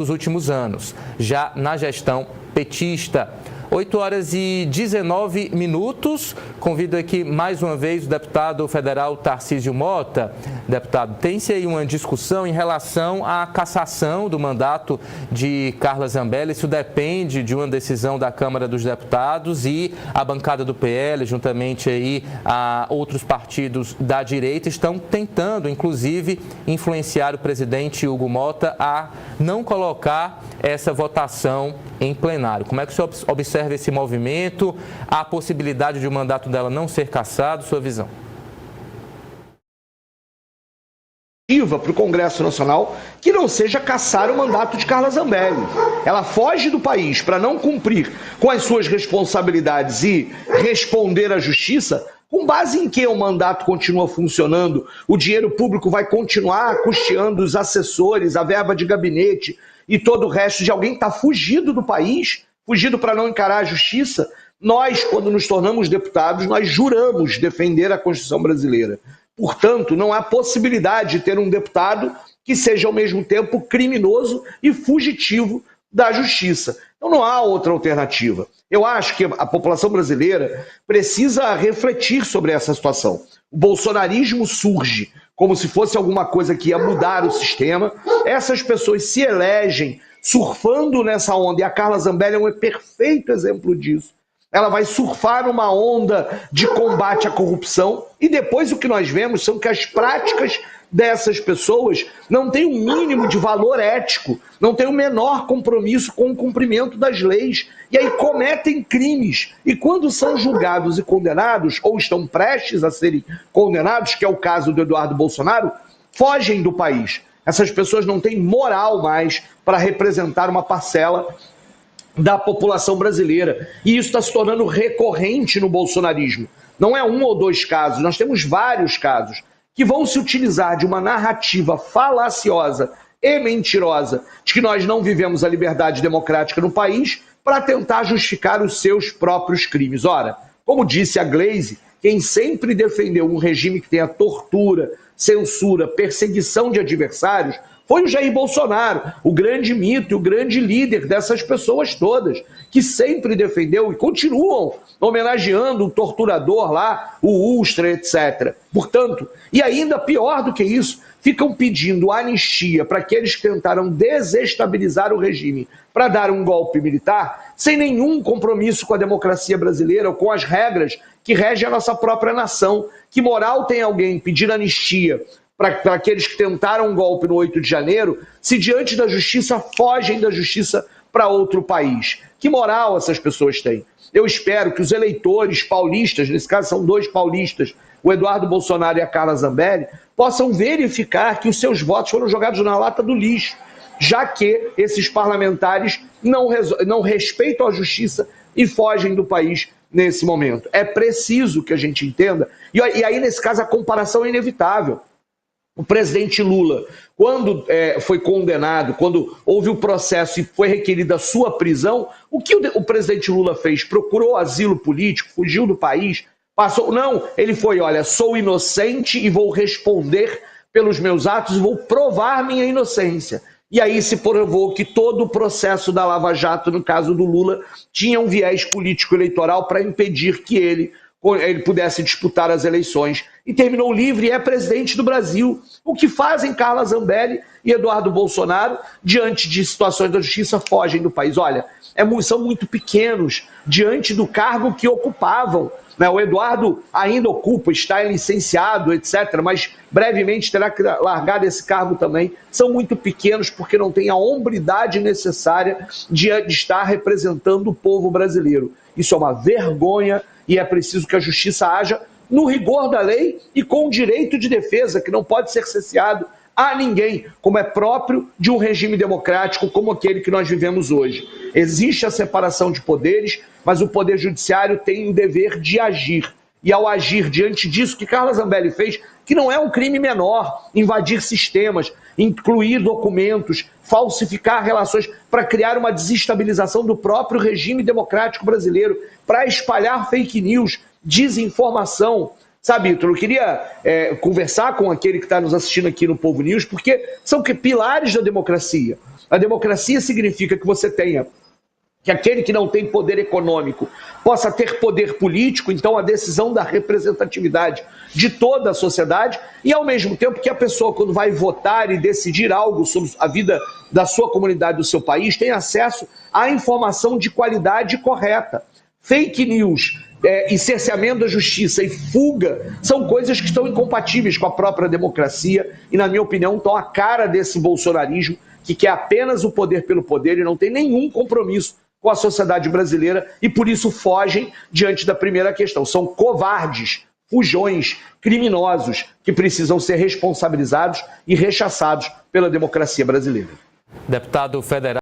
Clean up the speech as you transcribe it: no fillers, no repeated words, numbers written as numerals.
nos últimos anos, já na gestão petista. 8h19. Convido aqui mais uma vez o deputado federal Tarcísio Mota. Deputado, tem-se aí uma discussão em relação à cassação do mandato de Carla Zambelli. Isso depende de uma decisão da Câmara dos Deputados e a bancada do PL, juntamente aí a outros partidos da direita, estão tentando, inclusive, influenciar o presidente Hugo Mota a não colocar essa votação em plenário. Como é que o senhor observa esse movimento, a possibilidade de o mandato dela não ser cassado, sua visão? Para o Congresso Nacional que não seja cassar o mandato de Carla Zambelli. Ela foge do país para não cumprir com as suas responsabilidades e responder à justiça. Com base em que o mandato continua funcionando, o dinheiro público vai continuar custeando os assessores, a verba de gabinete e todo o resto de alguém que está fugido do país, fugido para não encarar a justiça? Nós, quando nos tornamos deputados, nós juramos defender a Constituição brasileira. Portanto, não há possibilidade de ter um deputado que seja ao mesmo tempo criminoso e fugitivo da justiça. Então não há outra alternativa. Eu acho que a população brasileira precisa refletir sobre essa situação. O bolsonarismo surge como se fosse alguma coisa que ia mudar o sistema. Essas pessoas se elegem surfando nessa onda, e a Carla Zambelli é um perfeito exemplo disso. Ela vai surfar numa onda de combate à corrupção e depois o que nós vemos são que as práticas dessas pessoas não têm um mínimo de valor ético, não têm o menor compromisso com o cumprimento das leis e aí cometem crimes. E quando são julgados e condenados, ou estão prestes a serem condenados, que é o caso do Eduardo Bolsonaro, fogem do país. Essas pessoas não têm moral mais para representar uma parcela da população brasileira. E isso está se tornando recorrente no bolsonarismo. Não é um ou dois casos, nós temos vários casos que vão se utilizar de uma narrativa falaciosa e mentirosa de que nós não vivemos a liberdade democrática no país para tentar justificar os seus próprios crimes. Ora, como disse a Gleisi, quem sempre defendeu um regime que tenha tortura, censura, perseguição de adversários, foi o Jair Bolsonaro, o grande mito e o grande líder dessas pessoas todas, que sempre defendeu e continuam homenageando o torturador lá, o Ustra, etc. Portanto, e ainda pior do que isso, ficam pedindo anistia para aqueles que tentaram desestabilizar o regime para dar um golpe militar, sem nenhum compromisso com a democracia brasileira ou com as regras que regem a nossa própria nação. Que moral tem alguém pedir anistia para aqueles que tentaram um golpe no 8 de janeiro, se diante da justiça fogem da justiça para outro país? Que moral essas pessoas têm? Eu espero que os eleitores paulistas, nesse caso são dois paulistas, o Eduardo Bolsonaro e a Carla Zambelli, possam verificar que os seus votos foram jogados na lata do lixo, já que esses parlamentares não respeitam a justiça e fogem do país nesse momento. É preciso que a gente entenda, e aí nesse caso a comparação é inevitável. O presidente Lula, quando foi condenado, quando houve o processo e foi requerida a sua prisão, o que o presidente Lula fez? Procurou asilo político, fugiu do país, passou... Não, ele foi, olha, sou inocente e vou responder pelos meus atos e vou provar minha inocência. E aí se provou que todo o processo da Lava Jato, no caso do Lula, tinha um viés político-eleitoral para impedir que ele pudesse disputar as eleições. E terminou livre e é presidente do Brasil. O que fazem Carla Zambelli e Eduardo Bolsonaro diante de situações da justiça? Fogem do país. Olha, são muito pequenos diante do cargo que ocupavam. O Eduardo ainda ocupa, está licenciado, etc., mas brevemente terá que largar desse cargo também. São muito pequenos porque não têm a hombridade necessária de estar representando o povo brasileiro. Isso é uma vergonha e é preciso que a justiça haja no rigor da lei e com o direito de defesa, que não pode ser cesseado a ninguém, como é próprio de um regime democrático como aquele que nós vivemos hoje. Existe a separação de poderes, mas o Poder Judiciário tem o dever de agir. E ao agir diante disso que Carla Zambelli fez, que não é um crime menor, invadir sistemas, incluir documentos, falsificar relações para criar uma desestabilização do próprio regime democrático brasileiro, para espalhar fake news, desinformação. Sabe, Ítalo, eu queria conversar com aquele que está nos assistindo aqui no Povo News, porque são pilares da democracia. A democracia significa que você tenha que aquele que não tem poder econômico possa ter poder político, então a decisão da representatividade de toda a sociedade, e ao mesmo tempo que a pessoa, quando vai votar e decidir algo sobre a vida da sua comunidade, do seu país, tem acesso à informação de qualidade correta. Fake news, e cerceamento da justiça e fuga são coisas que estão incompatíveis com a própria democracia e, na minha opinião, estão à cara desse bolsonarismo que quer apenas o poder pelo poder e não tem nenhum compromisso com a sociedade brasileira e por isso fogem diante da primeira questão. São covardes, fujões, criminosos que precisam ser responsabilizados e rechaçados pela democracia brasileira. Deputado federal